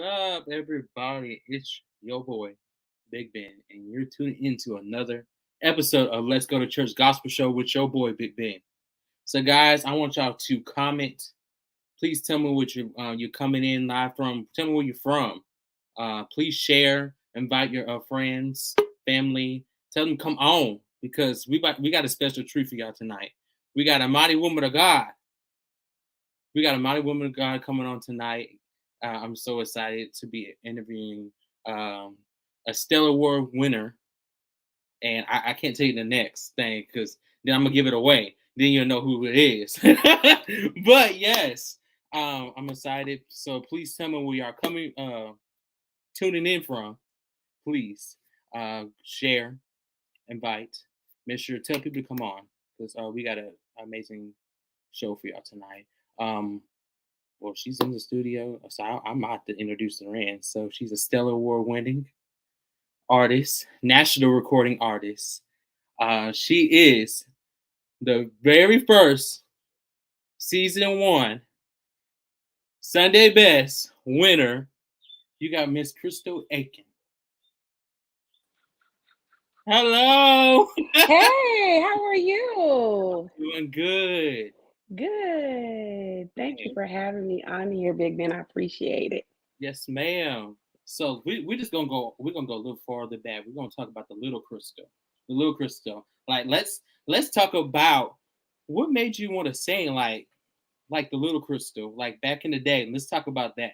up, everybody? It's your boy, Big Ben, and you're tuning into another episode of Let's Go to Church Gospel Show with your boy, Big Ben. So, guys, I want y'all to comment. Please tell me what you're coming in live from. Tell me where you're from. Please share. Invite your friends, family. Tell them come on because we got a special treat for y'all tonight. We got a mighty woman of God. We got a mighty woman of God coming on tonight. I'm so excited to be interviewing a Stellar Award winner, and I can't tell you the next thing because then I'm gonna give it away. Then you'll know who it is. But yes, I'm excited. So please tell me where you are coming, tuning in from. Please share, invite, make sure to tell people to come on because we got an amazing show for y'all tonight. Well, she's in the studio, so I'm about to introduce her in. So she's a Stellar Award winning artist, national recording artist. She is the very first season 1 Sunday Best winner. You got Miss Crystal Aikin. Hello. Hey, how are you? Doing good. Good. Thank you for having me on here, Big Ben. I appreciate it. Yes, ma'am. So we're just gonna go. We're gonna go a little farther back. We're gonna talk about the little Crystal. The little Crystal. Like let's talk about what made you want to sing like the little Crystal, like back in the day. Let's talk about that.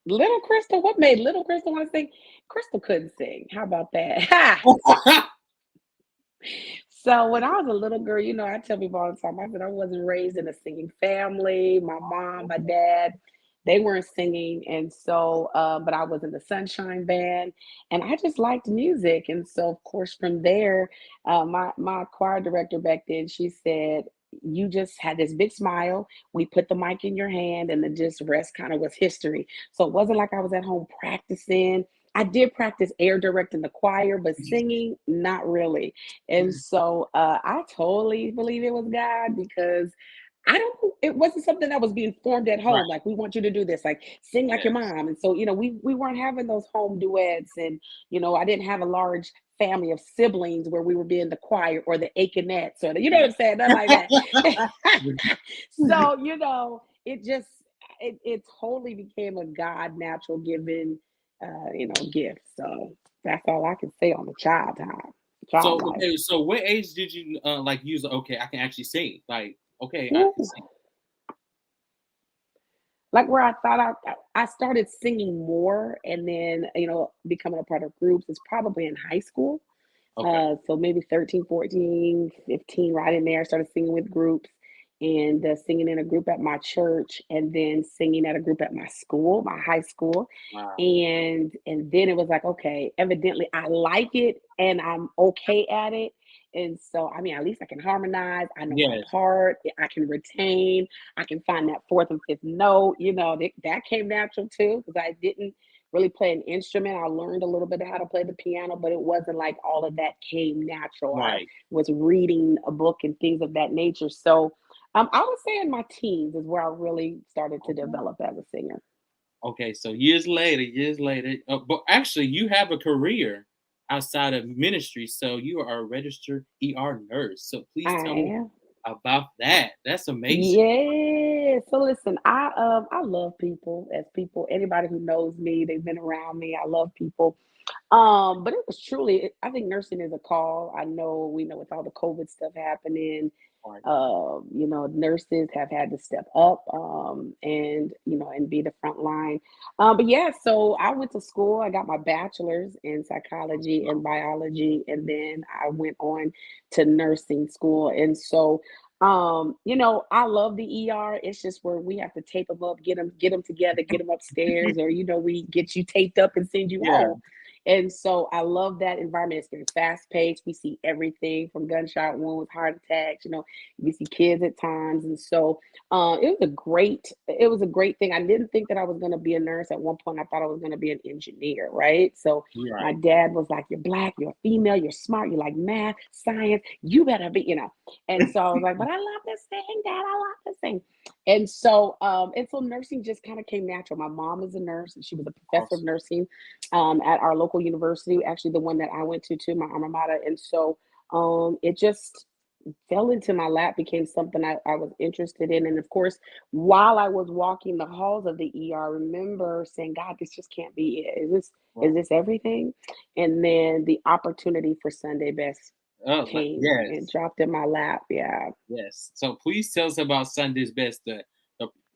Little Crystal, what made Little Crystal want to sing? Crystal couldn't sing. How about that? Ha! So when I was a little girl, I tell people all the time, I said I wasn't raised in a singing family. My mom, my dad, they weren't singing. And so, but I was in the Sunshine Band and I just liked music. And so, of course, from there, my choir director back then, she said, you just had this big smile. We put the mic in your hand and the just rest kind of was history. So it wasn't like I was at home practicing. I did practice air directing the choir, but singing, not really. And so I totally believe it was God because it wasn't something that was being formed at Right. home. Like, we want you to do this, like sing like your Yes. mom. And so, we weren't having those home duets. And, I didn't have a large family of siblings where we were being the choir or the Aikinettes or what I'm saying? Nothing like that. So, it just, it totally became a God natural given, gift. So that's all I can say on the child So life. okay, so what age did you like use? Okay, I can actually sing. Like okay, I can Ooh. sing. Like where I thought I started singing more and then, becoming a part of groups is probably in high school. Okay. So maybe 13, 14, 15, right in there. I started singing with groups and singing in a group at my church and then singing at a group at my school, my high school. Wow. And then it was like, okay, evidently I like it and I'm okay at it. And so, I mean, at least I can harmonize. I know my Yes. part. I can retain. I can find that fourth and fifth note. That came natural too because I didn't really play an instrument. I learned a little bit of how to play the piano, but it wasn't like all of that came natural. I Right. was reading a book and things of that nature. So I would say in my teens is where I really started to Okay. develop as a singer. Okay. So years later, but actually, you have a career outside of ministry. So you are a registered ER nurse. So please I tell me am. about that. That's amazing. Yeah. So listen, I love people. As people, anybody who knows me, they've been around me. I love people. But it was truly, I think nursing is a call. We know with all the COVID stuff happening, Right. nurses have had to step up, and, and be the front line. But yeah, so I went to school. I got my bachelor's in psychology and biology, and then I went on to nursing school. And so, I love the ER. It's just where we have to tape them up, get them together, get them upstairs, or we get you taped up and send you Yeah. home. And so I love that environment. It's very fast paced. We see everything from gunshot wounds, heart attacks. We see kids at times, and so it was a great thing. I didn't think that I was going to be a nurse at one point. I thought I was going to be an engineer, right? So my Right. dad was like, "You're black, you're a female, you're smart, you like math, science. You better be." And so I was like, "But I love this thing, Dad. I love this thing." And so nursing just kind of came natural. My mom is a nurse, and she was a professor of Awesome. nursing at our local university, actually the one that I went to, my alma mater. And so it just fell into my lap, became something I was interested in. And of course, while I was walking the halls of the ER, I remember saying, God, this just can't be it. Is Right. this everything? And then the opportunity for Sunday best Oh, came and yes. dropped in my lap. Yeah. Yes. So please tell us about Sunday's best. The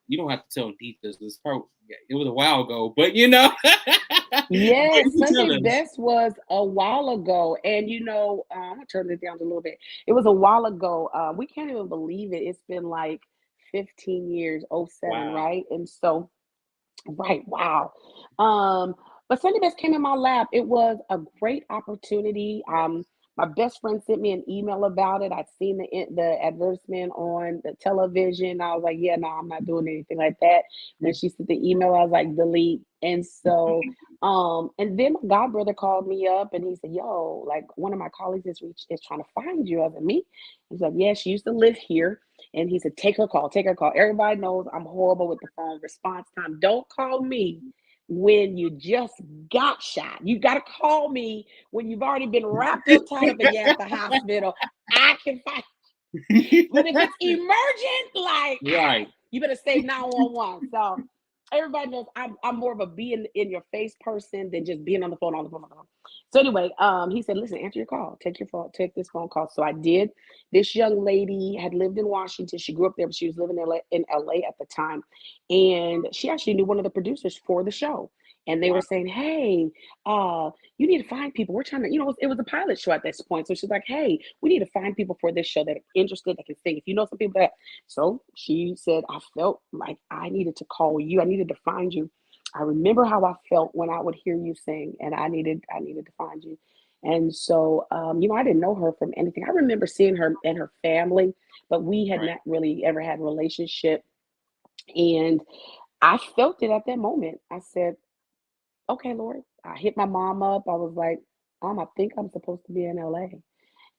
you don't have to tell details. It was a while ago, but but Yes, you can Sunday tell us. best was a while ago. And I'm gonna turn this down a little bit. It was a while ago. We can't even believe it. It's been like 15 years, oh seven, Wow. right? And so right, wow. Um, but Sunday Best came in my lap. It was a great opportunity. Yes. My best friend sent me an email about it. I'd seen the advertisement on the television. I was like, yeah, no, I'm not doing anything like that. When she sent the email, I was like, delete. And then my god brother called me up and he said, yo, like one of my colleagues is trying to find you. I was like, me? He's like, yeah, she used to live here. And he said, take her call, take her call. Everybody knows I'm horrible with the phone response time. Don't call me when you just got shot. You got to call me when you've already been wrapped up, tied up, and you're at the hospital. I can find. But if it's emergent, like Right. you better say 911. So everybody knows I'm more of a being in your face person than just being on the phone, on the phone, on the phone. So anyway, he said, listen, answer your call. Take your phone, take this phone call. So I did. This young lady had lived in Washington. She grew up there, but she was living in LA at the time. And she actually knew one of the producers for the show. And they were Wow. saying, hey, you need to find people. We're trying to, it was a pilot show at this point. So she's like, hey, we need to find people for this show that are interested, that can sing. If you know some people that. So she said, I felt like I needed to call you. I needed to find you. I remember how I felt when I would hear you sing, and I needed to find you. And so, I didn't know her from anything. I remember seeing her and her family, but we had Right. not really ever had a relationship. And I felt it at that moment. I said, okay, Lord. I hit my mom up. I was like, Mom, I think I'm supposed to be in LA.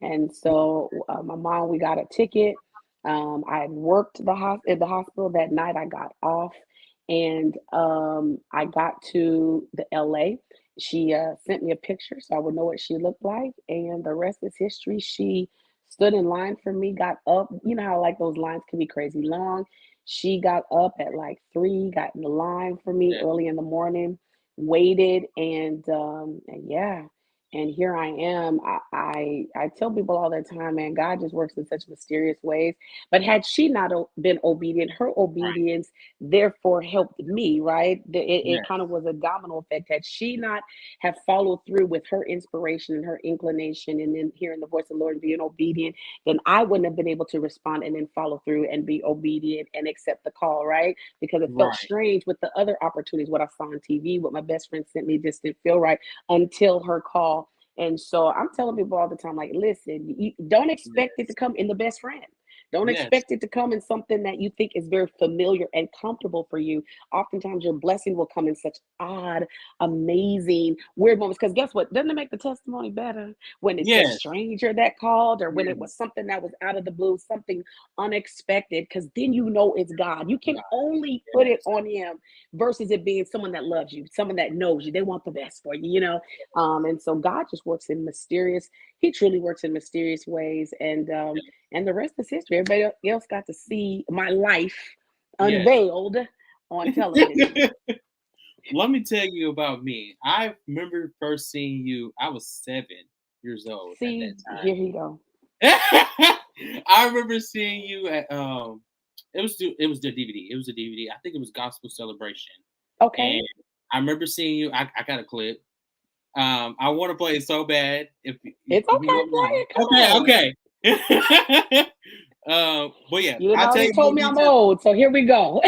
And so my mom, we got a ticket. I had worked at the hospital that night. I got off, and I got to the LA. She sent me a picture so I would know what she looked like, and the rest is history. She stood in line for me, got up. You know how like those lines can be crazy long. She got up at like 3, got in the line for me Yeah. early in the morning, waited, and yeah, and here I am. I tell people all the time, man, God just works in such mysterious ways. But had she not been obedient, her Right. obedience therefore helped me, right? It kind Yes. of was a domino effect. Had she not have followed through with her inspiration and her inclination, and then hearing the voice of the Lord and being obedient, then I wouldn't have been able to respond and then follow through and be obedient and accept the call, right? Because it felt Right. strange with the other opportunities, what I saw on TV, what my best friend sent me, just didn't feel right until her call. And so I'm telling people all the time, like, listen, you don't expect it to Yes. come in the best friend. Don't Yes. expect it to come in something that you think is very familiar and comfortable for you. Oftentimes, your blessing will come in such odd, amazing, weird moments. Because guess what? Doesn't it make the testimony better when it's a Yes. stranger that called, or when it was Yes. something that was out of the blue, something unexpected? Because then you know it's God. You can God. only put it Yes. on Him versus it being someone that loves you, someone that knows you. They want the best for you, and so God just works in mysterious. He truly works in mysterious ways, and the rest is history. Everybody else got to see my life Yes. unveiled on television. Let me tell you about me. I remember first seeing you. I was 7 years old at See, that here you go. time. I remember seeing you at it was the DVD. It was a DVD. I think it was Gospel Celebration. Okay, And I remember seing you. I got a clip. I want to play it so bad. If it's you okay. don't Play mind. it. Come on. Okay. But yeah, You had I'll tell already you more told me I'm details. old, so here we go.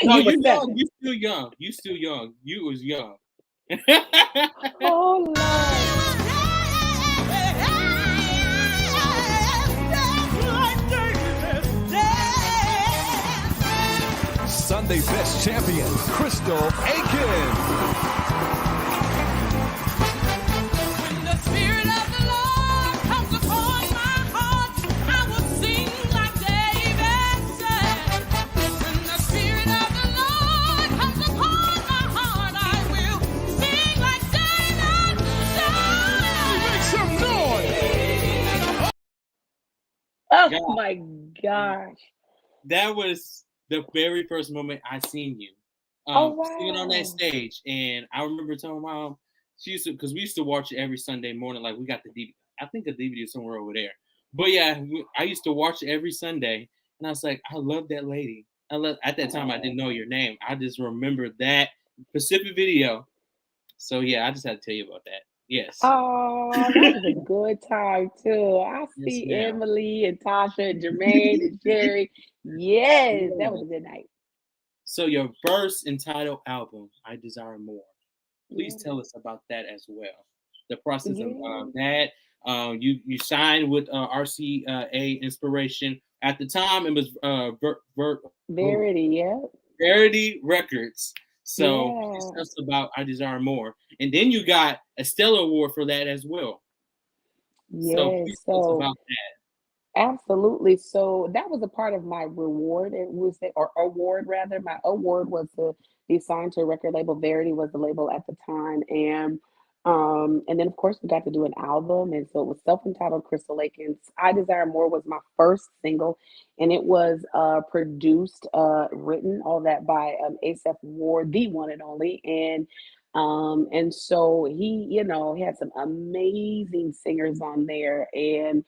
No, You were you're young. 7. You still young. You still young. You was young. Oh Lord. Sunday best champion, Crystal Aikin. When the Spirit of the Lord comes upon my heart, I will sing like David said. When Oh God, my gosh. that was the very first moment I seen you Oh singing on that wow. stage. And I remember telling my mom, she used to, because we used to watch it every Sunday morning. Like we got the DVD, I think the DVD is somewhere over there. But yeah, I used to watch it every Sunday, and I was like, I love that lady. I love. At that time, I didn't Oh, know your name. I just remember that specific video. So yeah, I just had to tell you about that. Yes, oh, that was a good time too. I yes, see ma'am. Emily and Tasha and Jermaine and Sherry. Yes, that was Yeah. a good night. So your first entitled album, "I Desire More." Please Yeah. tell us about that as well. The process of Yeah. that. You signed with RCA Inspiration. At the time, it was oh, Verity, yeah. Verity Records. So please Yeah. tell us about "I Desire More," and then you got a Stellar Award for that as well. So please Yes. tell us So about that. absolutely. So that was a part of my reward. It was or award rather. My award was to be signed to a record label. Verity was the label at the time, and then of course we got to do an album, and so it was self-entitled. Crystal Aiken's "I Desire More" was my first single, and it was produced, written, all that by Asaph Ward, the one and only, and so he had some amazing singers on there, and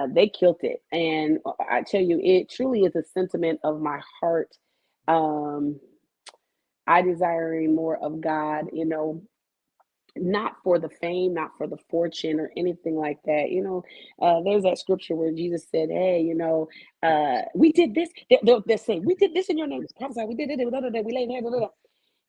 they killed it. And I tell you, it truly is a sentiment of my heart. Um, I desiring more of God, not for the fame, not for the fortune or anything like that. There's that scripture where Jesus said, "Hey, we did this." They'll say, "We did this in your name." Prophesy, we did it. We laid hands.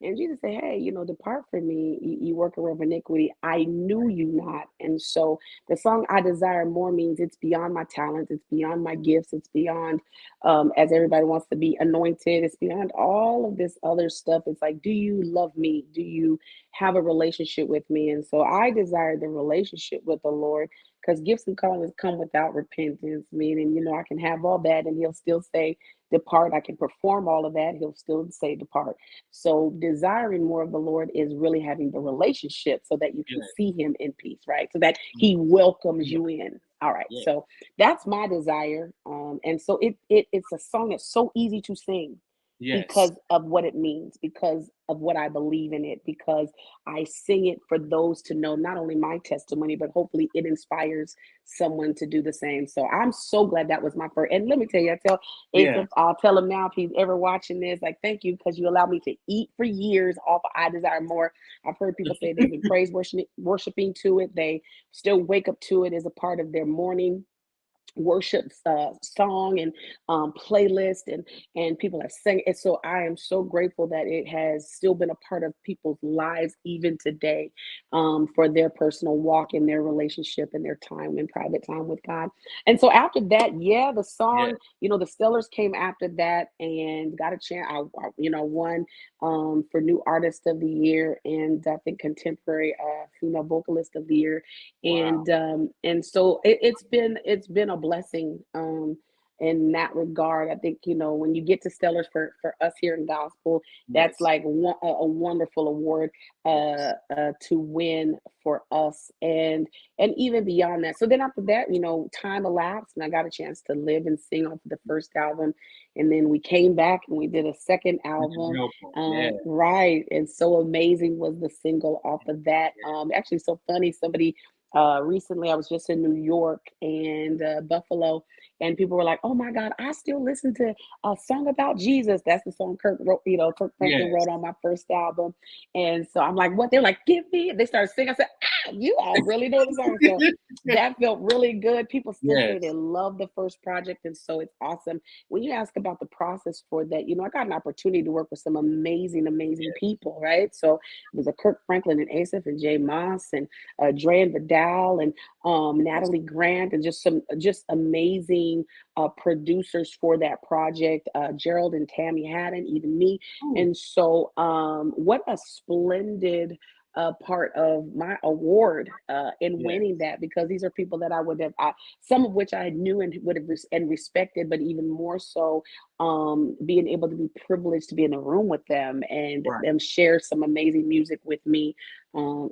And Jesus said, "Hey, depart from me, you worker of iniquity. I knew you not." And so the song "I Desire More" means it's beyond my talents, it's beyond my gifts, it's beyond, as everybody wants to be anointed, it's beyond all of this other stuff. It's like, do you love me? Do you have a relationship with me? And so I desire the relationship with the Lord, because gifts and callings come without repentance, meaning, I can have all that and he'll still say, depart. I can perform all of that. He'll still say, depart. So desiring more of the Lord is really having the relationship so that you can Yes, see him in peace, right? So that yes, he welcomes yes, you in. All right. yes, So that's my desire. And so it's a song that's so easy to sing yes, because of what it means, because of what I believe in it, because I sing it for those to know not only my testimony, but hopefully it inspires someone to do the same. So I'm so glad that was my first. And let me tell you, I tell yeah, Asa, I'll tell him now if he's ever watching this, like, thank you, because you allowed me to eat for years off of I Desire More. I've heard people say they've been worshiping to it. They still wake up to it as a part of their morning worship song and playlist, and people have sang it. So I am so grateful that it has still been a part of people's lives even today, for their personal walk and their relationship and their time and private time with God. And so after that, yeah, the yeah. song, the Stellars came after that and got a chance. I won for new artist of the year, and I think contemporary female vocalist of the year. Wow. And so it's been a blessing, in that regard. I think, when you get to Stellars for us here in gospel, that's Yes, like a wonderful award yes, to win for us, and even beyond that. So then after that, time elapsed and I got a chance to live and sing off of the first album, and then we came back and we did a second make it album. real. Yeah, Right. And So Amazing was the single off of that. yeah. Actually, so funny. Somebody, recently, I was just in New York and Buffalo, and people were like, "Oh my God, I still listen to a song about Jesus." That's the song Kirk wrote, Kirk Franklin Yes. wrote on my first album. And so I'm like, "What?" They're like, "Give me." They started singing. I said, "You all really know the song." So that felt really good. People still say they Yes. love the first project, and so it's awesome. When you ask about the process for that, I got an opportunity to work with some amazing, amazing Yes. people, right? So it was a Kirk Franklin and Asaph and Jay Moss and Dre and Vidal and Yes. Natalie Grant, and just amazing producers for that project. Gerald and Tammy Haddon, even me. Ooh, And so what a splendid a part of my award in Yes. winning that, because these are people that I would have, some of which I knew and would have and respected, but even more so, being able to be privileged to be in a room with them and Right. them share some amazing music with me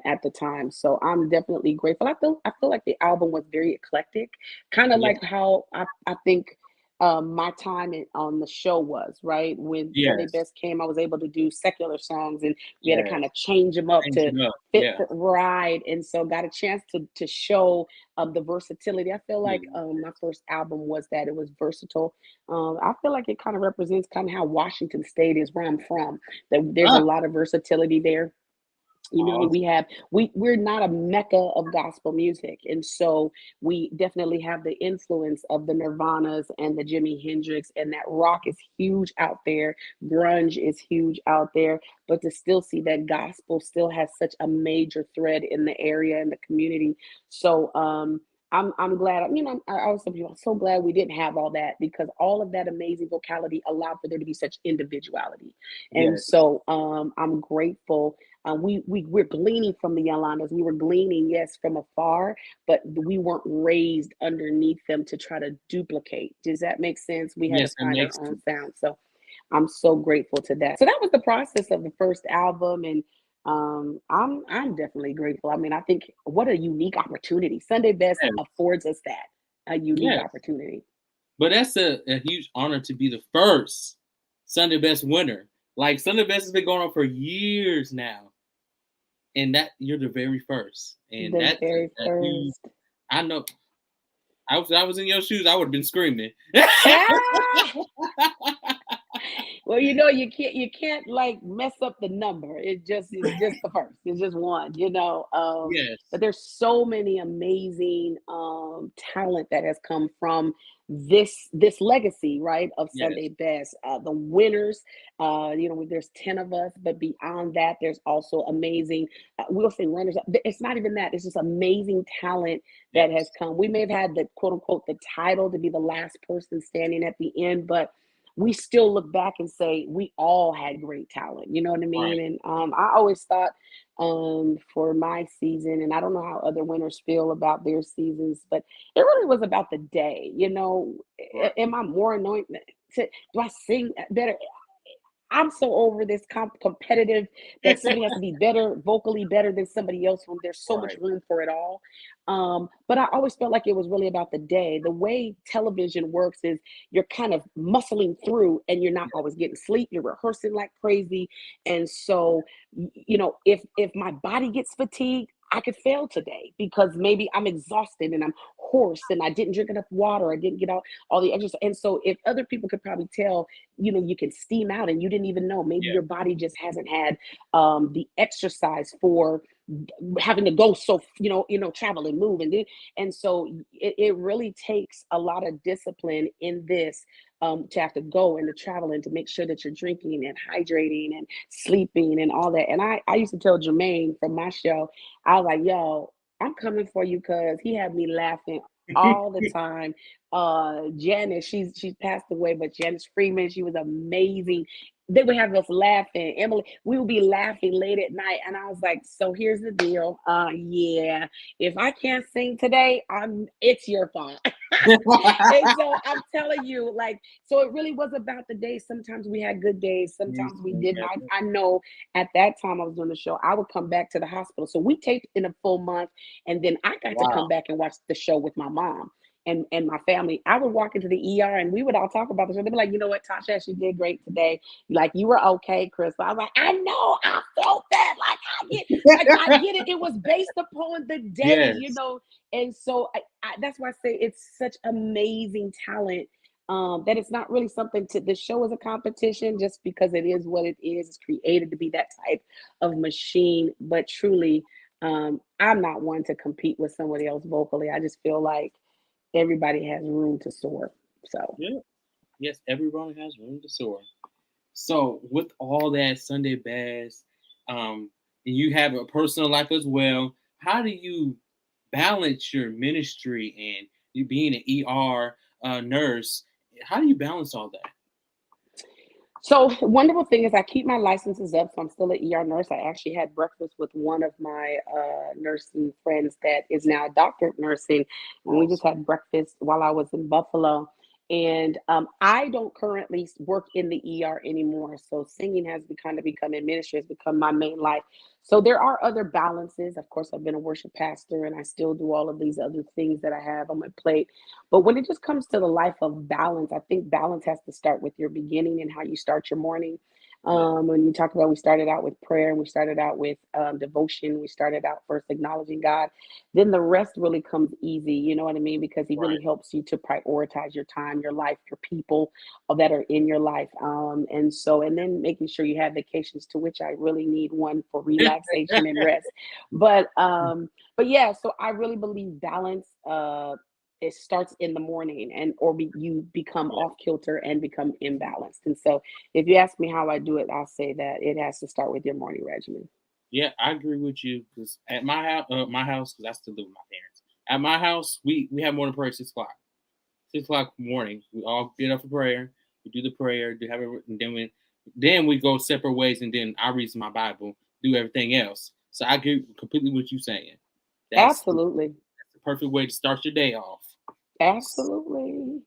at the time. So I'm definitely grateful. I feel like the album was very eclectic, kind of Yeah. like how I think my time on the show was, right? When Sunday Yes. Best came, I was able to do secular songs, and we had to kind Yes. of change them up Change to it up. fit Yeah. for ride, and so got a chance to show the versatility. I feel like Yeah. my first album was that it was versatile. I feel like it kind of represents kind of how Washington State is, where I'm from. That there's a Ah, lot of versatility there. You know, awesome. we're not a mecca of gospel music, and so we definitely have the influence of the Nirvanas and the Jimi Hendrix, and that rock is huge out there, grunge is huge out there, but to still see that gospel still has such a major thread in the area and the community. So I'm glad, I always tell people, I'm so glad we didn't have all that, because all of that amazing vocality allowed for there to be such individuality. And Yes. so I'm grateful. We're gleaning from the Yolandas. We were gleaning, yes, from afar, but we weren't raised underneath them to try to duplicate. Does that make sense? We had to Yes, it find our makes own sense. sound. So I'm so grateful to that. So that was the process of the first album, and I'm definitely grateful. I mean, I think what a unique opportunity. Sunday Best Yes. affords us that, a unique Yes. opportunity. But that's a huge honor to be the first Sunday Best winner. Like Sunday Best has been going on for years now, and that you're the very first, and The that's very a huge. first. I know. I was in your shoes, I would have been screaming. Ah! Well, you can't like mess up the number. It's just the first. It's just one, Yes. but there's so many amazing talent that has come from this legacy, right, of Sunday Yes. Best. The winners, there's 10 of us, but beyond that, there's also amazing, we'll say runners up. It's not even that, it's just amazing talent that has Yes. come. We may have had the quote unquote the title to be the last person standing at the end, but we still look back and say we all had great talent. You know what I mean? Right. And I always thought for my season, and I don't know how other winners feel about their seasons, but it really was about the day. Right. Am I more anointed? Do I sing better? I'm so over this competitive that somebody has to be better, vocally better than somebody else when there's so much Right. room for it all. But I always felt like it was really about the day. The way television works is you're kind of muscling through and you're not always getting sleep. You're rehearsing like crazy. And so, if my body gets fatigued, I could fail today because maybe I'm exhausted and I'm hoarse and I didn't drink enough water. I didn't get out all the exercise. And so if other people could probably tell, you can steam out and you didn't even know, maybe Yeah. your body just hasn't had the exercise for having to go so travel and move, and so it really takes a lot of discipline in this, to have to go and to travel and to make sure that you're drinking and hydrating and sleeping and all that. And I used to tell Jermaine from my show, I was like, yo, I'm coming for you, because he had me laughing all the time. Janice, she's passed away, but Janice Freeman, she was amazing. They would have us laughing. Emily, we would be laughing late at night. And I was like, so here's the deal. Yeah, if I can't sing today, it's your fault. And so I'm telling you, like, so it really was about the day. Sometimes we had good days, sometimes we didn't. I know at that time I was doing the show, I would come back to the hospital. So we taped in a full month, and then I got to come Wow. back and watch the show with my mom and my family. I would walk into the ER and we would all talk about the show. They'd be like, you know what, Tasha, she did great today. Like, you were okay, Chris. I was like, I know, I felt that. I get it. It was based upon the day, Yes. And so that's why I say it's such amazing talent. That it's not really something to the show is a competition just because it is what it is. It's created to be that type of machine, but truly, I'm not one to compete with somebody else vocally. I just feel like everybody has room to soar. So Yeah. Yes. Everyone has room to soar. So with all that Sunday Best, and you have a personal life as well. How do you balance your ministry and you being an ER nurse? How do you balance all that? So wonderful thing is I keep my licenses up, so I'm still an ER nurse. I actually had breakfast with one of my nursing friends that is now a doctor of nursing, and we just Awesome. had breakfast while I was in Buffalo. And I don't currently work in the ER anymore, so singing has kind of become ministry has become my main life. So there are other balances. Of course, I've been a worship pastor, and I still do all of these other things that I have on my plate. But when it just comes to the life of balance, I think balance has to start with your beginning and how you start your morning. Yeah. When you talk about, we started out with prayer, we started out with devotion, we started out first acknowledging God. Then the rest really comes easy, you know what I mean? Because He Right. really helps you to prioritize your time, your life, your people that are in your life. And then making sure you have vacations, to which I really need one for relaxation and rest. But but yeah, so I really believe balance. It starts in the morning, you become Yeah. off kilter and become imbalanced. And so if you ask me how I do it, I'll say that it has to start with your morning regimen. Yeah, I agree with you because at my house, because I still live with my parents. At my house, we have morning prayer at 6 o'clock. 6 o'clock morning, we all get up for prayer. We do the prayer, do have it, and then we go separate ways, and then I read my Bible, do everything else. So I agree completely with you saying. That's Absolutely. the perfect way to start your day off. Absolutely.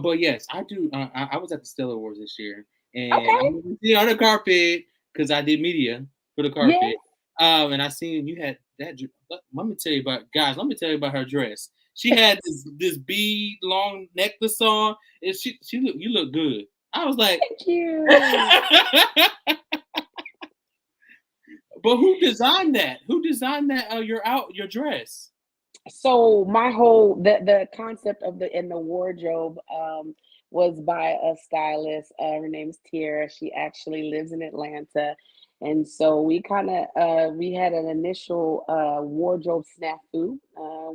But yes, I do. I was at the Stellar Awards this year, and I Okay. was on the carpet because I did media for the Yeah. carpet. And I seen you had that. Let me tell you about guys. Let me tell you about her dress. She had this bead long necklace on, and you look good. I was like, Thank you. but who designed that? Who designed that? Your dress. So my whole the concept of the wardrobe was by a stylist. Her name's Tiara. She actually lives in Atlanta. And so we had an initial wardrobe snafu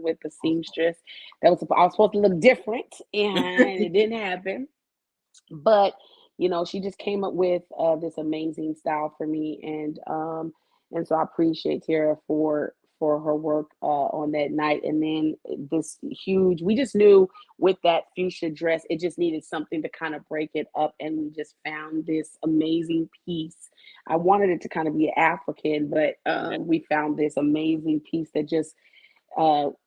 with the seamstress. I was supposed to look different, and it didn't happen. But she just came up with this amazing style for me, and so I appreciate Tara for her work on that night. And then this huge, we just knew with that fuchsia dress, it just needed something to kind of break it up, and we just found this amazing piece. I wanted it to kind of be African, but Yeah, we found this amazing piece that just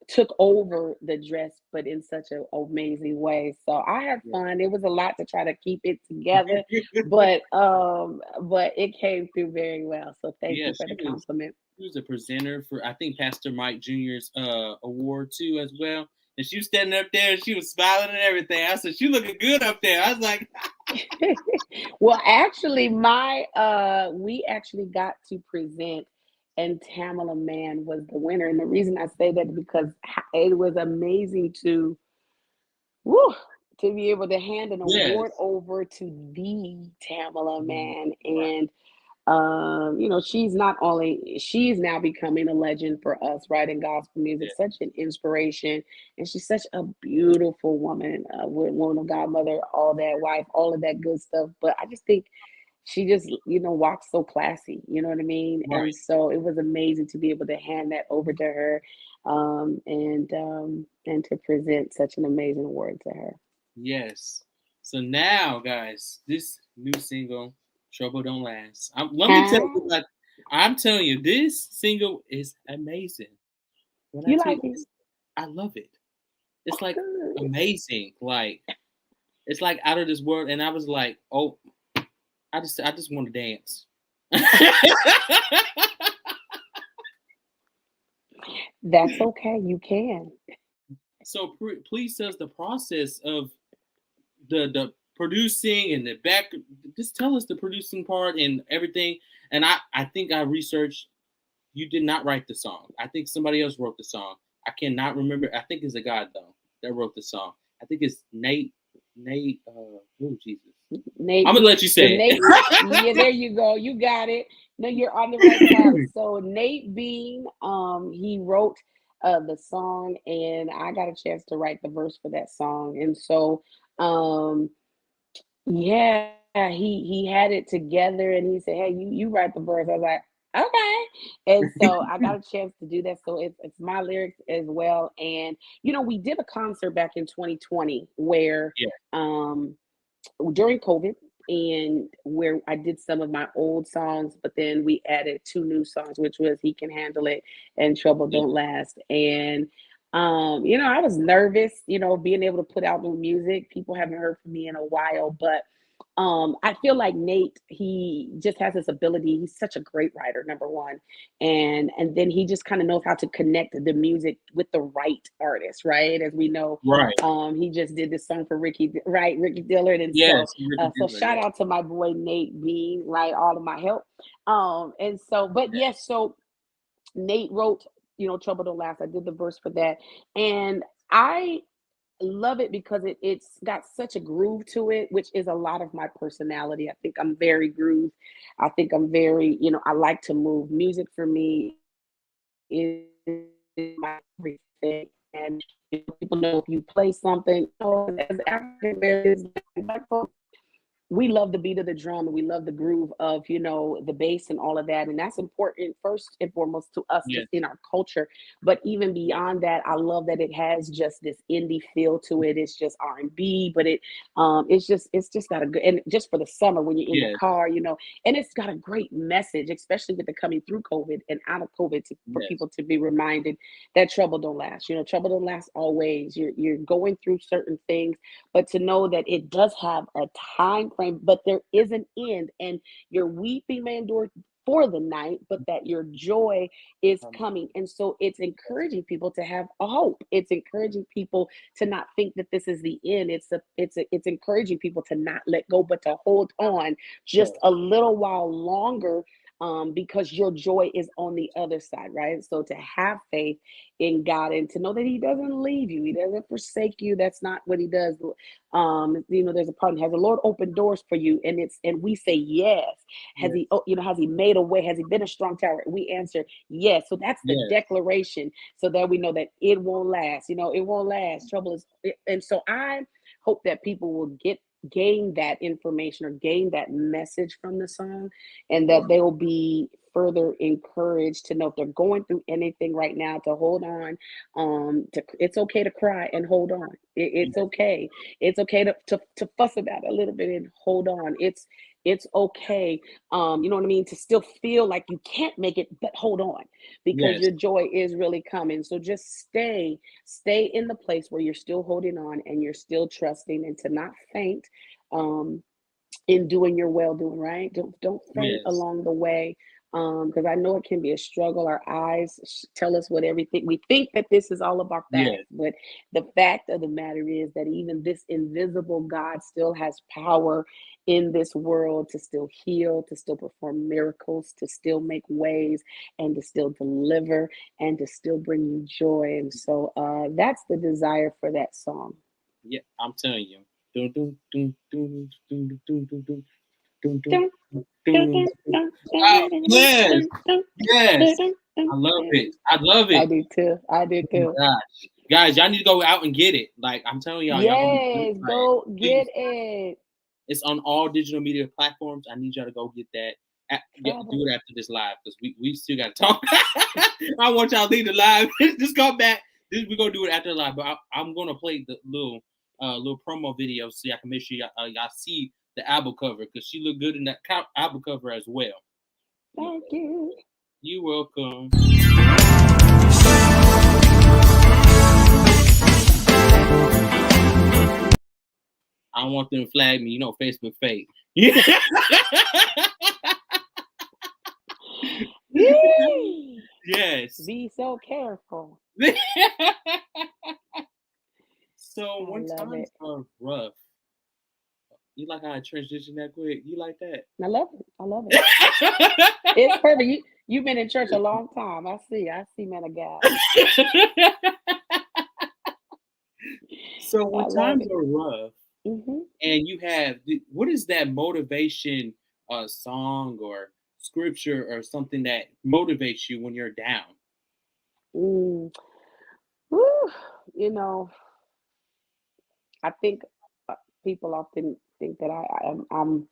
took over the dress, but in such an amazing way. So I had fun. It was a lot to try to keep it together, but it came through very well. So thank yeah. you for the compliment. She was a presenter for I think Pastor Mike Jr.'s award too as well. And she was standing up there and she was smiling and everything. I said, "She looking good up there." I was like, Well, actually, my we actually got to present, and Tamala Mann was the winner. And the reason I say that is because it was amazing woo, to be able to hand an award "Yes, over to the Tamala mhm, Man. right, And she's now becoming a legend for us, writing gospel music, yeah, such an inspiration. And she's such a beautiful woman, woman of God, mother, all that, wife, all of that good stuff. But I just think she just, walks so classy, you know what I mean? And right, so it was amazing to be able to hand that over to her, and to present such an amazing award to her. yes." So now, guys, this new single, "Trouble Don't Last." Let me tell Huh? you about. I'm telling you, this single is amazing. When I You tell like you, it? I love it. It's Oh, like good. amazing. Like it's like out of this world. And I was like, oh, I just want to dance. That's okay. You can. So please tell us the process of the producing and the back. Just tell us the producing part and everything. And I think I researched. You did not write the song. I think somebody else wrote the song. I cannot remember. I think it's a guy though that wrote the song. I think it's Nate. Nate. Oh Jesus. I'm Nate. gonna let you So say Nate, it. yeah, there you go. You got it. No, you're on the right path. So Nate Bean, he wrote the song, and I got a chance to write the verse for that song. And so um yeah, he had it together, and he said, "Hey, you write the verse." I was like, "Okay." And so I got a chance to do that. So it's my lyrics as well. And we did a concert back in 2020 where Yeah. um during COVID. and where I did some of my old songs, but then we added two new songs, which was He Can Handle It and Trouble Yeah. Don't Last. And I was nervous, being able to put out new music. People haven't heard from me in a while, but I feel like Nate, he just has this ability. He's such a great writer, number one. And then he just kind of knows how to connect the music with the right artist, right? As we know, Right. he just did this song for Ricky Dillard. And so Yes. Ricky so Dillard, shout yeah. out to my boy Nate Bean, right? All of my help. And so, but yes, so Nate wrote, Trouble Don't Last. I did the verse for that. And I love it because it's got such a groove to it, which is a lot of my personality. I think I'm very grooved. I think I'm very, I like to move. Music for me is my everything. And people know if you play something, as African Americans, Black folks, we love the beat of the drum and we love the groove of the bass and all of that, and that's important first and foremost to us Yes. just in our culture. But even Yes. beyond that, I love that it has just this indie feel to it. It's just R&B, but it's just got a good, and just for the summer when you're in the Yes. car, and it's got a great message, especially with the coming through COVID and out of COVID, for Yes. people to be reminded that trouble don't last. Trouble don't last always. You're going through certain things, but to know that it does have a time frame, but there is an end, and your weeping may endure for the night, but that your joy is coming. And so it's encouraging people to have a hope. It's encouraging people to not think that this is the end. It's encouraging people to not let go, but to hold on just Yes. a little while longer, because your joy is on the other side, right? So to have faith in God and to know that He doesn't leave you, He doesn't forsake you. That's not what He does. There's a part, has the Lord opened doors for you, and we say yes. Has Yes. He, has He made a way? Has He been a strong tower? We answer yes. So that's the Yes. declaration, so that we know that it won't last. It won't last. Trouble is, and so I hope that people will gain that information or gain that message from the song, and that they will be further encouraged to know if they're going through anything right now, to hold on. It's okay to cry and hold on. It's Yes. okay. It's okay to fuss about it a little bit and hold on. It's okay, you know what I mean, to still feel like you can't make it, but hold on, because Yes. your joy is really coming. So just stay in the place where you're still holding on and you're still trusting, and to not faint, um, in doing your well doing, right? Don't faint Yes. along the way, because I know it can be a struggle. Our eyes tell us what everything we think that this is all about that, Yes. but the fact of the matter is that even this invisible God still has power in this world to still heal, to still perform miracles, to still make ways, and to still deliver, and to still bring you joy. And so that's the desire for that song. Yeah. I'm telling you. Dun, dun, dun, dun, dun, dun, dun, dun, dun, dun, Dun, dun, dun, dun, dun. dun, dun, Ah, dun, dun, yes. dun, dun, Yes. dun, dun, I dun, love dun. it. I love I it. do too. I do Oh my too. gosh. Guys, y'all need to go out and get it. Like I'm telling y'all gonna be blessed Yes, by it. go Please. get it. It's on all digital media platforms. I need y'all to go get that. Do Trouble. it after this live because we still got to talk. I want y'all to leave the live. Just come back. We're gonna do it after the live, but I'm gonna play the little promo video so y'all can make sure y'all see the album cover because she looked good in that album cover as well. Thank you. You're welcome. I don't want them to flag me. Facebook fake. Yeah. Yee. Yes. Be so careful. So I when love times it. are rough, you like how I transition that quick? You like that? I love it. I love it. It's perfect. You've been in church a long time. I see, man of God. So I when love times it. are rough, Hmm. and you have what is that motivation song or scripture or something that motivates you when you're down? Mm. Woo. You know, I think people often think that I'm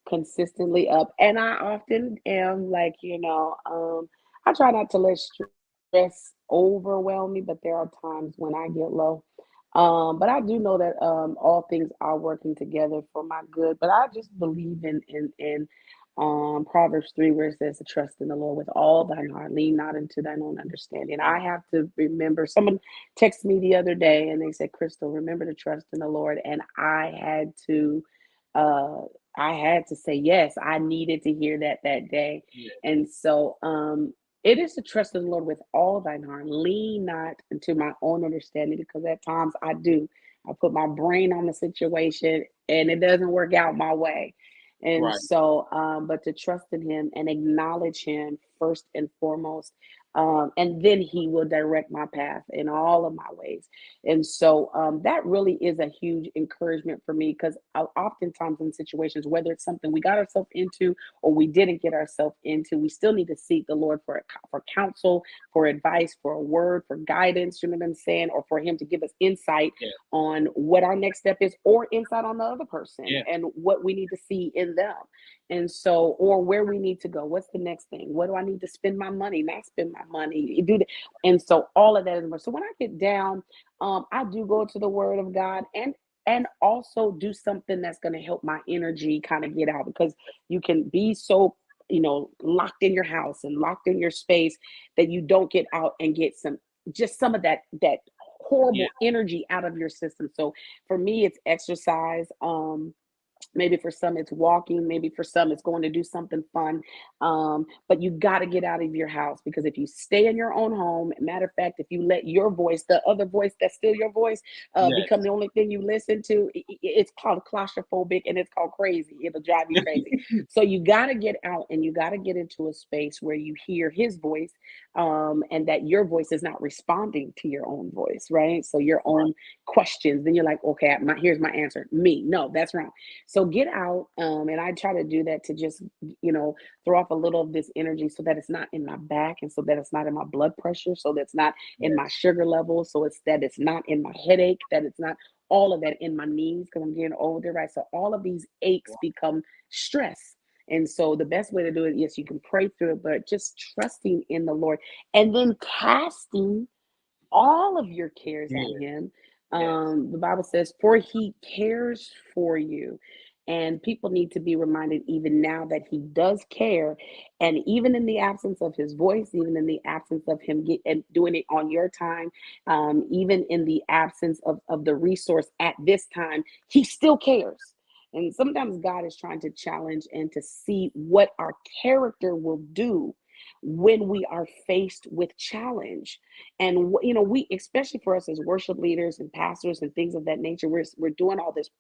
consistently up, and I often am. Like I try not to let stress overwhelm me, but there are times when I get low. But I do know that all things are working together for my good. But I just believe in Proverbs 3, where it says to trust in the Lord with all thine heart, lean not into thine own understanding. I have to remember. Someone texted me the other day and they said, Crystal, remember to trust in the Lord. And uh, I had to say yes. I needed to hear that day. Yeah. And so it is to trust in the Lord with all thine heart. Lean not into my own understanding, because at times I do. I put my brain on the situation and it doesn't work out my way. And Right. so, but to trust in Him and acknowledge Him first and foremost, and then He will direct my path in all of my ways. And so, that really is a huge encouragement for me, because oftentimes in situations, whether it's something we got ourselves into or we didn't get ourselves into, we still need to seek the Lord for counsel, for advice, for a word, for guidance. You know what I'm saying, or for Him to give us insight Yeah. on what our next step is, or insight on the other person Yeah. and what we need to see in them. And so, or where we need to go. What's the next thing? What do I need to spend my money? Not spend my money. Do that. And so all of that is more. So when I get down, I do go to the Word of God, and also do something that's going to help my energy kind of get out, because you can be so locked in your house and locked in your space that you don't get out and get some of that Yeah. horrible energy out of your system. So for me, it's exercise. Maybe for some it's walking, maybe for some it's going to do something fun. But you got to get out of your house, because if you stay in your own home, matter of fact, if you let your voice, the other voice that's still your voice, become Yes. the only thing you listen to, it's called claustrophobic and it's called crazy. It'll drive you crazy. So you got to get out and you got to get into a space where you hear His voice, and that your voice is not responding to your own voice, right? So your Right. own questions, then you're like, okay, here's my answer. Me, no, that's wrong. So get out, and I try to do that to just throw off a little of this energy, so that it's not in my back, and so that it's not in my blood pressure, so that's not in my Yes. sugar level, so it's not in my headache, that it's not all of that in my knees, because I'm getting older, right? So all of these aches become stress. And so the best way to do it, yes, you can pray through it, but just trusting in the Lord, and then casting all of your cares on Yeah. Him. Yes. The Bible says, for He cares for you. And people need to be reminded even now that He does care. And even in the absence of His voice, even in the absence of Him and doing it on your time, even in the absence of the resource at this time, He still cares. And sometimes God is trying to challenge and to see what our character will do when we are faced with challenge. And we, especially for us as worship leaders and pastors and things of that nature, we're doing all this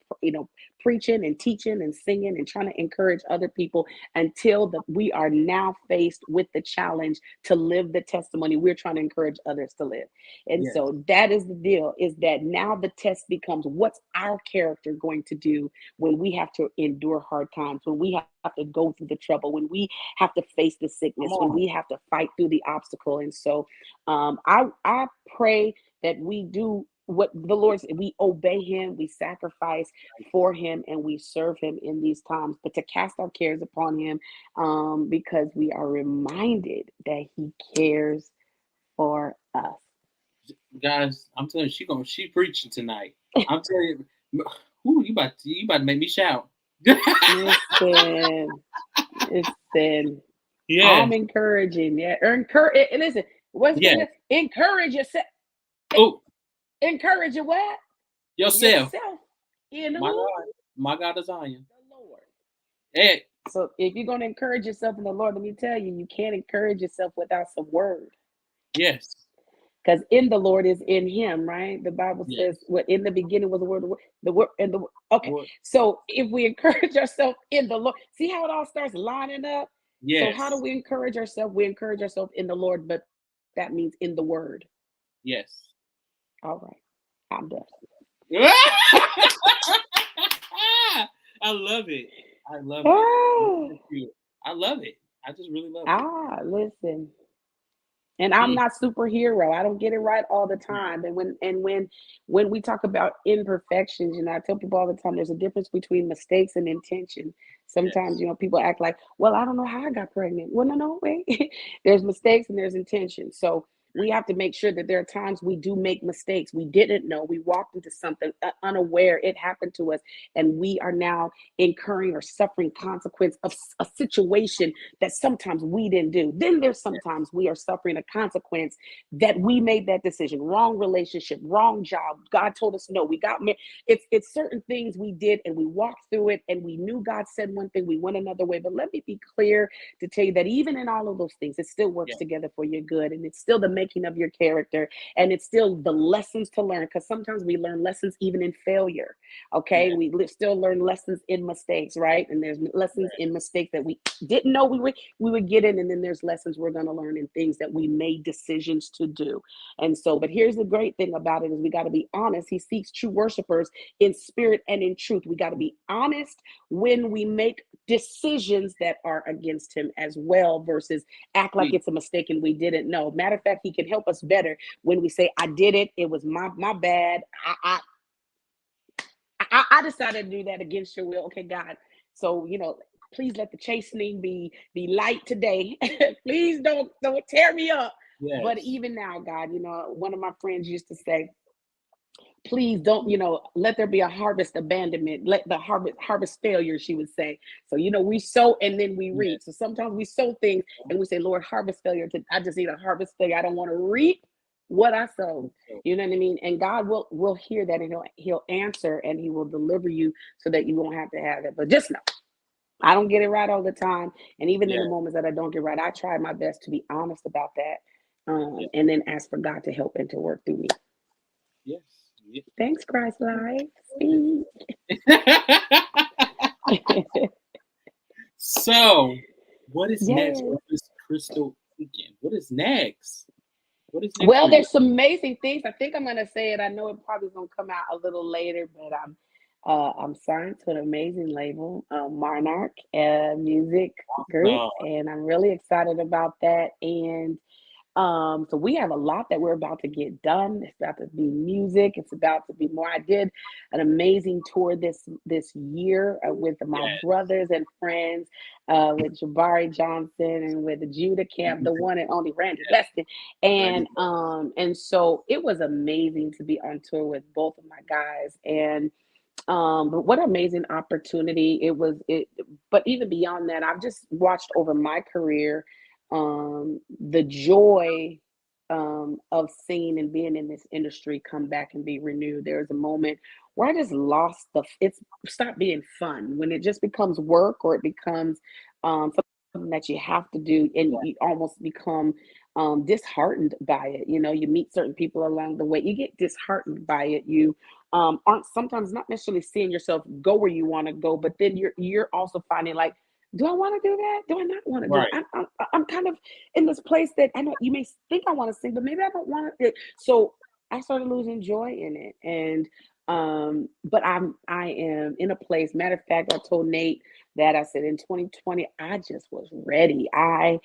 preaching and teaching and singing and trying to encourage other people, until we are now faced with the challenge to live the testimony we're trying to encourage others to live. And Yes. so that is the deal, is that now the test becomes, what's our character going to do when we have to endure hard times, when we have to go through the trouble, when we have to face the Come sickness, when on. we have to fight through the obstacle. And so I pray that we do what the Lord said. We obey Him, we sacrifice for Him, and we serve Him in these times. But to cast our cares upon Him, because we are reminded that He cares for us. Guys, I'm telling you, she preaching tonight. I'm telling you, ooh, you about to make me shout. Listen, listen. Yeah. I'm encouraging. Yeah, encourage. Listen, what's Yeah. gonna encourage yourself? Oh, Encourage your what? yourself. Yourself. In My who? God. My God is on you. The Lord. Hey. So if you're gonna encourage yourself in the Lord, let me tell you, you can't encourage yourself without some word. Yes. Because in the Lord is in Him, right? The Bible says, Yes. "What in the beginning was the word, and the word." Okay, What? so if we encourage ourselves in the Lord, see how it all starts lining up. So how do Yes. we encourage ourselves? We encourage ourselves in the Lord, but that means in the Word. Yes. All right, I'm done. I love it. I love it. Ah, I love it. I just really love it. listen. And I'm Mm. not superhero. I don't get it right all the time. And when we talk about imperfections, I tell people all the time, there's a difference between mistakes and intention. Sometimes, Yes. people act like, well, I don't know how I got pregnant. Well, no, wait. There's mistakes and there's intention. So we have to make sure that there are times we do make mistakes. We didn't know. We walked into something unaware. It happened to us, and we are now incurring or suffering consequence of a situation that sometimes we didn't do. Then there's sometimes we are suffering a consequence that we made that decision. Wrong relationship, wrong job. God told us no. We got married. It's certain things we did, and we walked through it, and we knew God said one thing, we went another way. But let me be clear to tell you that even in all of those things, it still works together for your good, and it's still the making of your character, and it's still the lessons to learn, because sometimes we learn lessons even in failure. Okay, we still learn lessons in mistakes, right? And there's lessons in mistakes that we didn't know we would get in, and then there's lessons we're going to learn in things that we made decisions to do. And so, but here's the great thing about it is we got to be honest. He seeks true worshipers in spirit and in truth. We got to be honest when we make decisions that are against him as well, versus act like it's a mistake and we didn't know. Matter of fact, he can help us better when we say, I did it. It was my bad. I decided to do that against your will. Okay, God. So, please let the chastening be light today. Please don't tear me up. Yes. But even now, God, one of my friends used to say, please don't, let there be a harvest abandonment. Let the harvest failure, she would say. So, we sow and then we reap. So sometimes we sow things and we say, Lord, harvest failure. I just need a harvest failure. I don't want to reap what I sowed. You know what I mean? And God will hear that, and he'll answer, and he will deliver you so that you won't have to have it. But just know, I don't get it right all the time. And even in the moments that I don't get right, I try my best to be honest about that. And then ask for God to help and to work through me. Yes. Thanks, Christ Life. Speak. So, what is next? What is Crystal thinking? What is next? Well, there's some amazing things. I think I'm gonna say it. I know it probably is gonna come out a little later, but I'm signed to an amazing label, Monarch Music Group, and I'm really excited about that. And so we have a lot that we're about to get done. It's about to be music. It's about to be more. I did an amazing tour this year with my brothers and friends, with Jabari Johnson and with the Judah Camp, the one and only Randy Weston. And so it was amazing to be on tour with both of my guys. And but what an amazing opportunity it was. But even beyond that, I've just watched over my career the joy of singing and being in this industry come back and be renewed. There was a moment where I just lost it's stopped being fun when it just becomes work, or it becomes something that you have to do, and you almost become disheartened by it. You meet certain people along the way, you get disheartened by it. You aren't sometimes not necessarily seeing yourself go where you want to go, but then you're also finding like, do I want to do that? Do I not want to do it? I'm kind of in this place that I know you may think I want to sing, but maybe I don't want to. So I started losing joy in it. And but I am in a place. Matter of fact, I told Nate that I said in 2020, I just was ready. I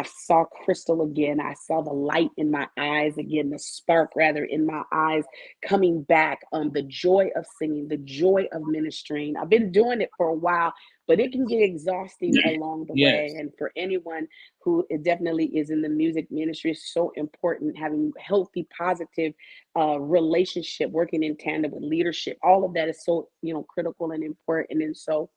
saw crystal again. I saw the light in my eyes again, the spark rather in my eyes coming back. The joy of singing, the joy of ministering. I've been doing it for a while, but it can get exhausting along the way. And for anyone who definitely is in the music ministry, it's so important having healthy, positive relationship, working in tandem with leadership. All of that is so critical and important. And so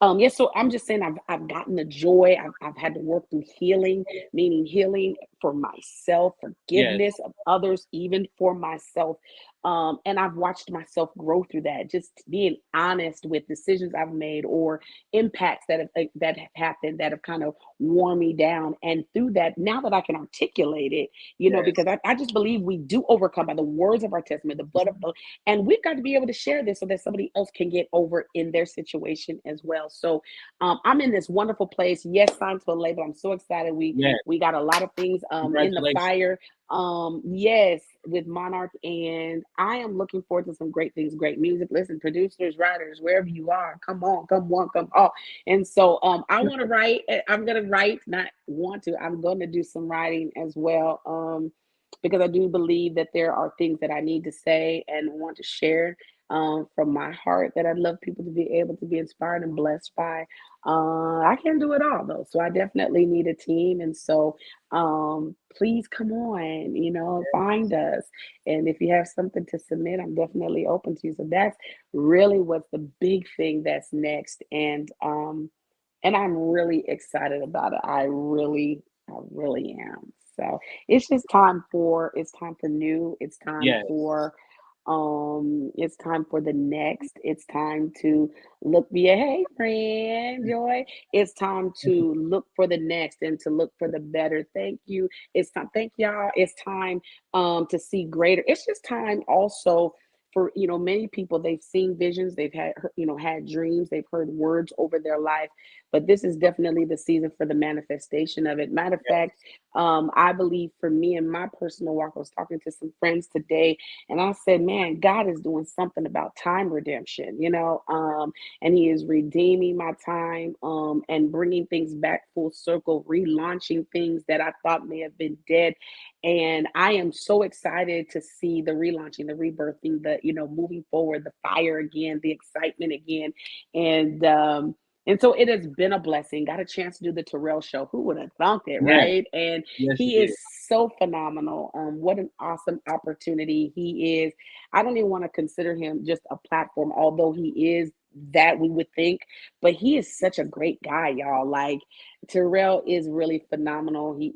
so I'm just saying I've gotten the joy. I've had to work through healing, meaning healing for myself, forgiveness of others, even for myself. And I've watched myself grow through that, just being honest with decisions I've made or impacts that have happened that have kind of worn me down. And through that, now that I can articulate it, because I just believe we do overcome by the words of our testimony, the blood of the, and we've got to be able to share this so that somebody else can get over in their situation as well. So I'm in this wonderful place. Yes, signed to a label. I'm so excited. We got a lot of things in the fire. Yes, with Monarch, and I am looking forward to some great things, great music. Listen, producers, writers, wherever you are, come on, come on, come on. And so I want to write. I'm gonna write, not want to. I'm going to do some writing as well, because I do believe that there are things that I need to say and want to share from my heart that I'd love people to be able to be inspired and blessed by. I can't do it all though, so I definitely need a team. And so, please come on, find us. And if you have something to submit, I'm definitely open to you. So that's really what's the big thing that's next. And I'm really excited about it. I really am. So it's time for new. Yes. It's time for the next. It's time to look be a hey friend, Joy. It's time to look for the next and to look for the better. Thank you. Thank y'all. It's time to see greater. It's just time also for many people. They've seen visions, they've had dreams, they've heard words over their life, but this is definitely the season for the manifestation of it. Matter of fact, Yes. I believe for me and my personal walk, I was talking to some friends today, and I said, man, God is doing something about time redemption, and He is redeeming my time, and bringing things back full circle, relaunching things that I thought may have been dead. And I am so excited to see the relaunching, the rebirthing, the moving forward, the fire again, the excitement again, and and so it has been a blessing. Got a chance to do the Terrell show. Who would have thunk it, Yes. right? And Yes, you he did. is so phenomenal. What an awesome opportunity he is. I don't even want to consider him just a platform, although he is that we would think, but he is such a great guy, y'all. Like Terrell is really phenomenal. He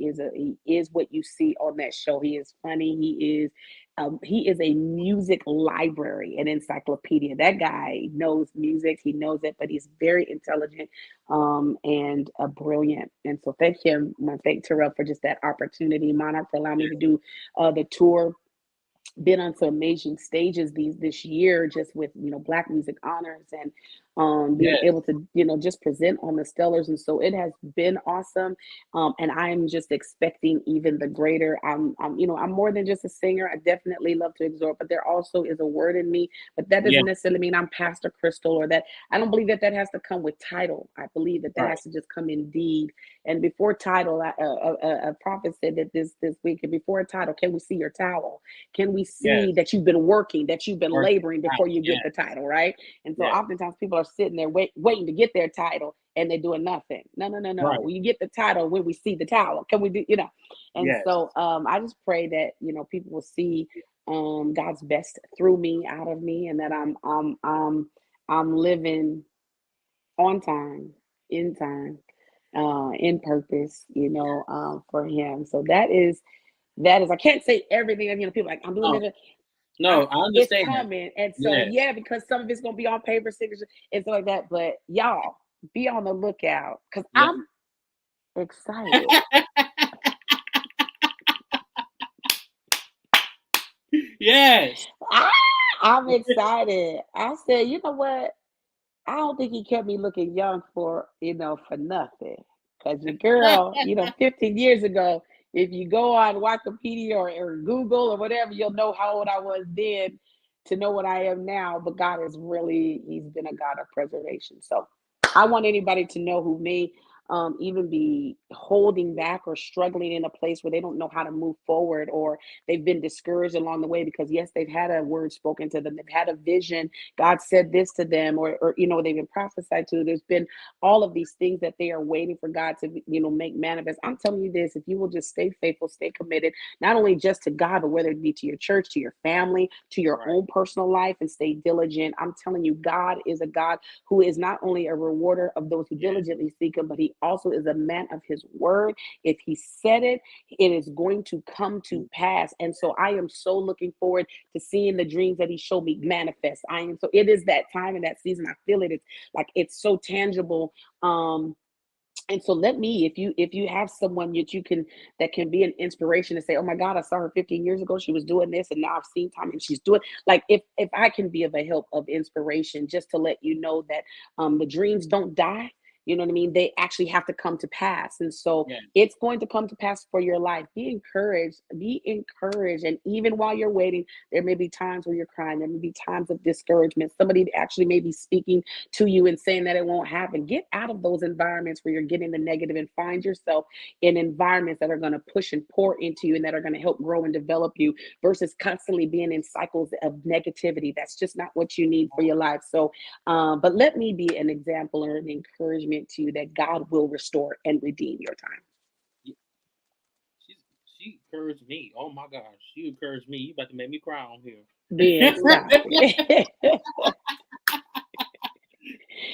is what you see on that show. He is funny. He is a music library, an encyclopedia. That guy knows music. He knows it, but he's very intelligent, and brilliant. And so thank him. I thank Terrell for just that opportunity. Monarch for allowing me to do the tour, been on some amazing stages this year, just with Black Music Honors, and being able Yes. to just present on the Stellars. And so it has been awesome, and I'm just expecting even the greater. I'm more than just a singer. I definitely love to exhort, but there also is a word in me. But that Yes. doesn't necessarily mean I'm Pastor Crystal, or that. I don't believe that has to come with title. I believe that Right. has to just come in deed. And before title, a prophet said that this week, and before a title, can we see your towel? Can we see Yes. that you've been working, that you've been Working. laboring before Right. you get the Yes. title, right? And so Yes. oftentimes people are sitting there waiting to get their title, and they're doing nothing. No, no, no, no. Right. When you get the title, when we see the towel, can we do? And Yes. so I just pray that people will see God's best through me, out of me, and that I'm living on time, in time, in purpose, for Him. So that is, I can't say everything. People like I'm doing No. this. No, I It's understand that. coming, and so Yes. yeah, because some of it's gonna be on paper signature and stuff like that. But y'all be on the lookout because Yep. I'm excited. Yes. Ah, I'm excited. I said, you know what? I don't think he kept me looking young for nothing. Because your girl, 15 years ago, if you go on Wikipedia or Google or whatever, you'll know how old I was then to know what I am now. But God He's been a God of preservation. So I want anybody to know who may even be holding back or struggling in a place where they don't know how to move forward, or they've been discouraged along the way because, yes, they've had a word spoken to them, they've had a vision, God said this to them, or they've been prophesied to. There's been all of these things that they are waiting for God to make manifest. I'm telling you this: if you will just stay faithful, stay committed, not only just to God, but whether it be to your church, to your family, to your Right. own personal life, and stay diligent. I'm telling you, God is a God who is not only a rewarder of those who Yes. diligently seek Him, but He also is a man of His word. If He said it, it is going to come to pass. And so I am so looking forward to seeing the dreams that He showed me manifest. So it is that time and that season. I feel it. It's like it's so tangible. And so if you have someone that can be an inspiration to say, oh my God, I saw her 15 years ago, she was doing this, and now I've seen time and she's doing, like, if I can be of a help of inspiration, just to let you know that the dreams don't die. you know what I mean, they actually have to come to pass. And so Yeah. it's going to come to pass for your life. Be encouraged, be encouraged. And even while you're waiting, there may be times where you're crying, there may be times of discouragement. Somebody actually may be speaking to you and saying that it won't happen. Get out of those environments where you're getting the negative and find yourself in environments that are going to push and pour into you and that are going to help grow and develop you versus constantly being in cycles of negativity. That's just not what you need for your life. So, but let me be an example or an encouragement to you that God will restore and redeem your time. She encouraged me. Oh my gosh, she encouraged me. You about to make me cry on here. Ben, stop it.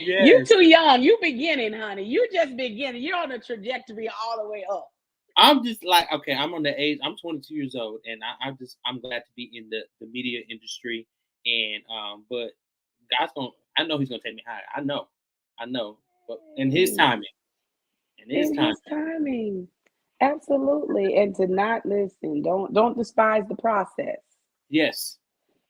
You Yes. too young. You beginning, honey. You just beginning. You're on a trajectory all the way up. I'm just like, okay, I'm on the age, I'm 22 years old, and I'm glad to be in the media industry. And but I know he's gonna take me higher. I know, but in his timing, in his In time, his timing. Absolutely. And to not listen. Don't despise the process. yes,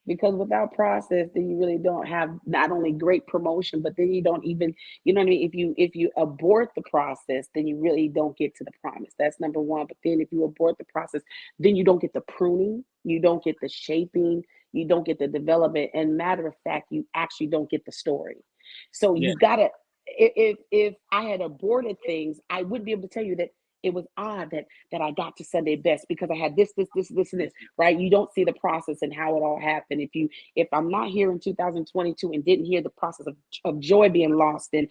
Because without process, then you really don't have not only great promotion, but then you don't even, you know what I mean? If you abort the process, then you really don't get to the promise. That's number one. But then if you abort the process, then you don't get the pruning, you don't get the shaping, you don't get the development. And matter of fact, you actually don't get the story. So yeah, you gotta, if I had aborted things, I wouldn't be able to tell you that it was odd that I got to Sunday best because I had this, and this, right? You don't see the process and how it all happened. If I'm not here in 2022 and didn't hear the process of joy being lost and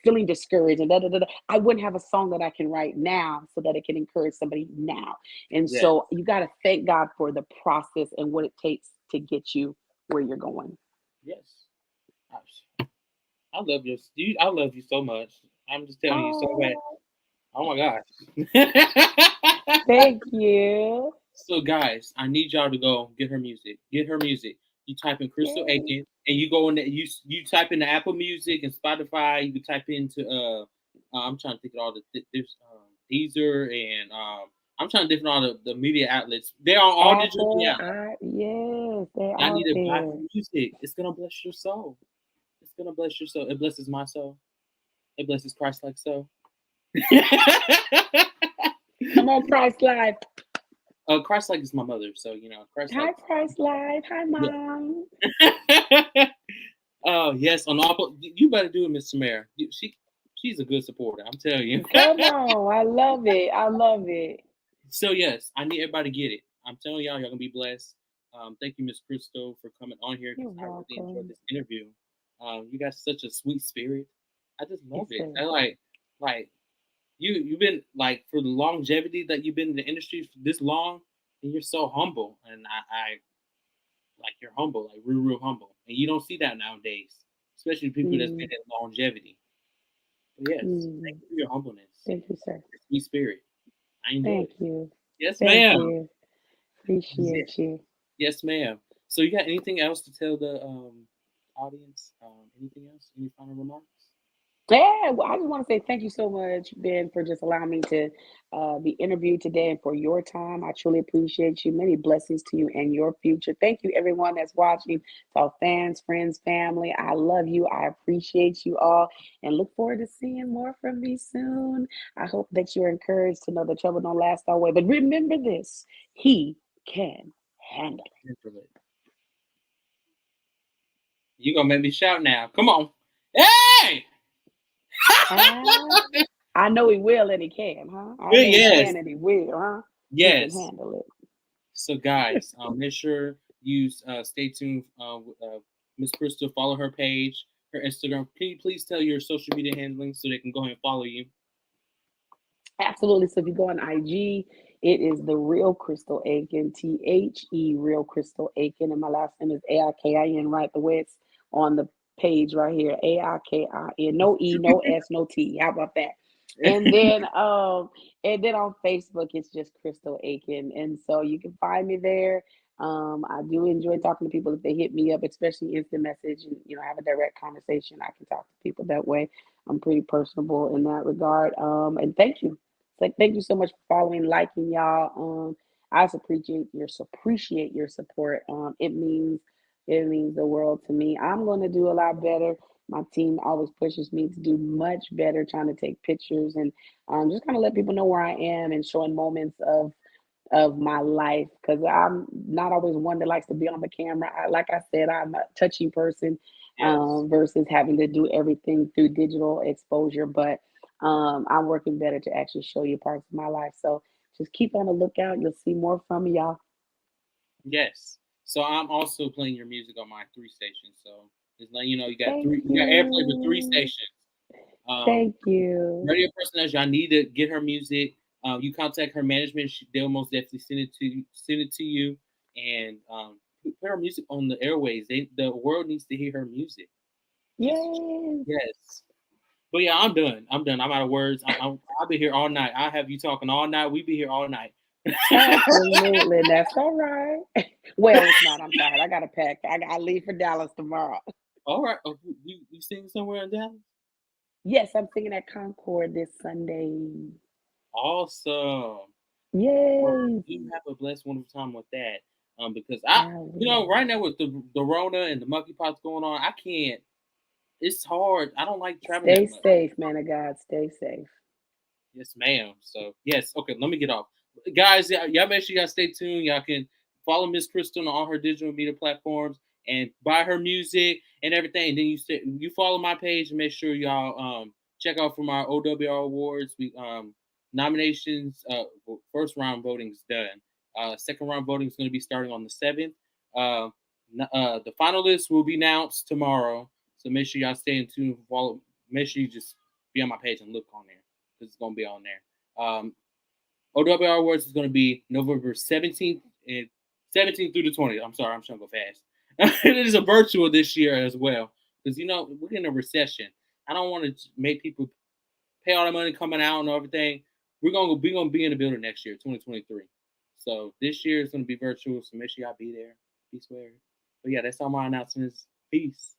feeling discouraged and I wouldn't have a song that I can write now so that it can encourage somebody now. And yeah, so you got to thank God for the process and what it takes to get you where you're going. yes. I, I love you, dude. I love you so much. I'm just telling you so bad. Oh, Oh my gosh. thank you. So guys, I need y'all to go get her music. Get her music. You type in Crystal Yay. Aikin, and you go in there. You type in the Apple Music and Spotify. You can type into I'm trying to think of all there's Deezer and I'm trying to think of all the media outlets. They're on all digital Apple, now. yes, they're I need out to buy there. her music. It's gonna bless your soul. It's gonna bless your soul. It blesses my soul. It blesses Christ like soul. Come on, Christ Live. Christ like is my mother, so Christ Hi, like. Christ Live. Hi, Mom. Oh yes, on all. You better do it, Miss Samara. She's a good supporter. I'm telling you. Come on. I love it. I love it. So yes, I need everybody to get it. I'm telling y'all gonna be blessed. Thank you, Miss Crystal, for coming on here You're because I really enjoyed welcome. this interview. You got such a sweet spirit. I just love Yes, it. sir. I like you've been like for the longevity that you've been in the industry for this long, and you're so humble. And I like you're humble, like real humble, and you don't see that nowadays, especially people that's been Mm, in longevity. But yes, thank mm. you for your humbleness, Thank you, sir. your sweet spirit. I enjoy Thank it. you. Yes, Thank ma'am. you. Appreciate you. Yes, ma'am. So you got anything else to tell the audience? Anything else? Any final remarks? Yeah, well, I just want to say thank you so much, Ben, for just allowing me to be interviewed today and for your time. I truly appreciate you. Many blessings to you and your future. Thank you, everyone that's watching, to our fans, friends, family. I love you. I appreciate you all and look forward to seeing more from me soon. I hope that you're encouraged to know that trouble don't last always. But remember this, He can handle You gonna make me shout now? Come on! Hey! it. I know He will and He can, huh? I know He Yes, can and He will, huh? He can yes. handle it. So guys, make sure you stay tuned with Miss Crystal. Follow her page, her Instagram. Can you please tell your social media handling so they can go ahead and follow you? Absolutely. So if you go on IG, it is the real Crystal Aikin, real Crystal Aikin, and my last name is Aikin, right the way it's on the page right here, Aikin, no E, no S, no T. How about that? And then on Facebook it's just Crystal Aikin, and so you can find me there. I do enjoy talking to people if they hit me up, especially instant message, and have a direct conversation. I can talk to people that way. I'm pretty personable in that regard. And thank you. Like, thank you so much for following, liking, y'all. I just appreciate your support. It means the world to me. I'm gonna do a lot better My team always pushes me to do much better, trying to take pictures and just kind of let people know where I am and showing moments of my life because I'm not always one that likes to be on the camera. Like I said, I'm a touchy person Yes. versus having to do everything through digital exposure. But I'm working better to actually show you parts of my life. So just keep on the lookout. You'll see more from me, y'all. Yes. So I'm also playing your music on my 3 stations. So it's like you got Thank you got airplay for 3 stations. you. Um, Thank you. radio personage, y'all need to get her music. You contact her management; they'll most definitely send it to you, and put her music on the airways. The world needs to hear her music. She's Yes. yes. But yeah, I'm done. I'm done. I'm out of words. I'll be here all night. I'll have you talking all night. We be here all night. Absolutely. That's all right. Well, it's not. I'm tired. I got to pack. I leave for Dallas tomorrow. All right. Oh, you sing somewhere in Dallas? Yes, I'm singing at Concord this Sunday. Awesome. Well, Yay. you have a blessed, wonderful time with that. Because I will. right now with the Rona and the monkeypox going on, I can't. It's hard. I don't like traveling Stay that much. safe, man of God. Stay safe. Yes, ma'am. So yes, okay. Let me get off, guys. Y'all make sure y'all stay tuned. Y'all can follow Miss Crystal on all her digital media platforms and buy her music and everything. And then you follow my page and make sure y'all check out from our OWR awards. We nominations. First round voting's done. Second round voting is going to be starting on the 7th. The finalists will be announced tomorrow. So make sure y'all stay in tune. Follow. Make sure you just be on my page and look on there. It's going to be on there. OWR Awards is going to be November 17th and 17th through the 20th. I'm sorry, I'm trying to go fast. It is a virtual this year as well because we're in a recession. I don't want to make people pay all the money coming out and everything. We're gonna be in the building next year, 2023. So this year is going to be virtual. So make sure y'all be there. Be square. But yeah, that's all my announcements. Peace.